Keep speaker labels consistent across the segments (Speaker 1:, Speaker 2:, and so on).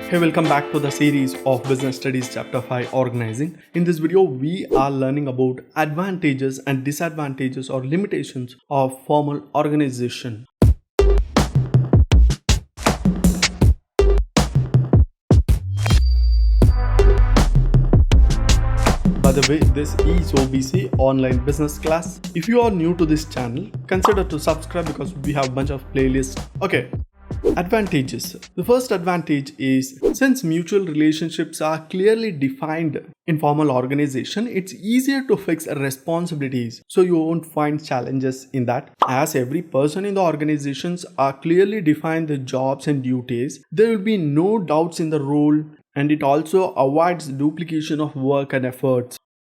Speaker 1: Hey, welcome back to the series of Business Studies Chapter 5 Organizing. In this video, we are learning about advantages and disadvantages or limitations of formal organization. By the way, this is OBC online business class. If you are new to this channel, consider to subscribe because we have a bunch of playlists. Okay. Advantages. The first advantage is since mutual relationships are clearly defined in formal organization, it's easier to fix responsibilities, so you won't find challenges in that. As every person in the organizations are clearly defined the jobs and duties, there will be no doubts in the role, and it also avoids duplication of work and efforts.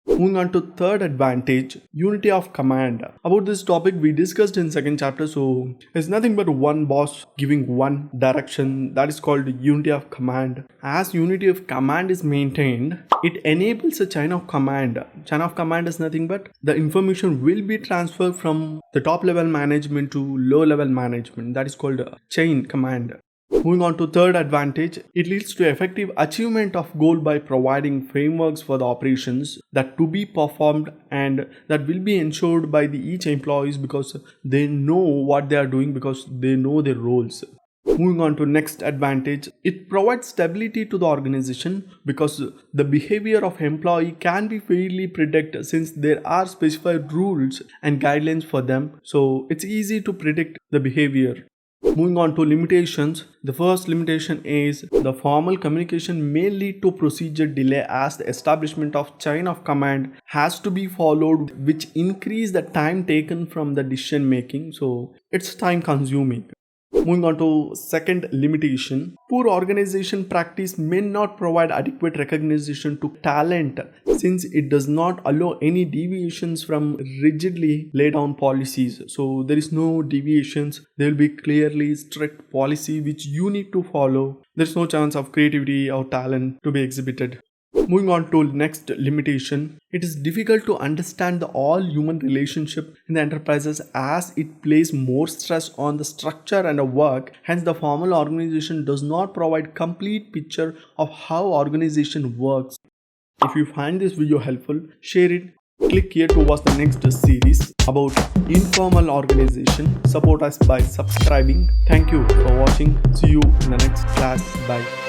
Speaker 1: Moving on to third advantage, unity of command. About this topic we discussed in second chapter, so it's nothing but one boss giving one direction, that is called unity of command. As unity of command is maintained, it enables a chain of command. Chain of command is nothing but the information will be transferred from the top level management to low level management, that is called chain command. Moving on to third advantage, it leads to effective achievement of goal by providing frameworks for the operations that to be performed and that will be ensured by the each employees because they know what they are doing, because they know their roles. Moving on to next advantage, it provides stability to the organization because the behavior of employee can be fairly predicted since there are specified rules and guidelines for them, so it's easy to predict the behavior. Moving on to limitations, the first limitation is the formal communication may lead to procedure delay as the establishment of chain of command has to be followed, which increase the time taken from the decision making, so it's time consuming. Moving on to second limitation, poor organization practice may not provide adequate recognition to talent since it does not allow any deviations from rigidly laid down policies. So there is no deviations, there will be clearly strict policy which you need to follow. There is no chance of creativity or talent to be exhibited. Moving on to next limitation, it is difficult to understand the all human relationship in the enterprises as it places more stress on the structure and the work. Hence the formal organization does not provide complete picture of how organization works. If you find this video helpful, share it. Click here to watch the next series about informal organization. Support us by subscribing. Thank you for watching. See you in the next class. Bye.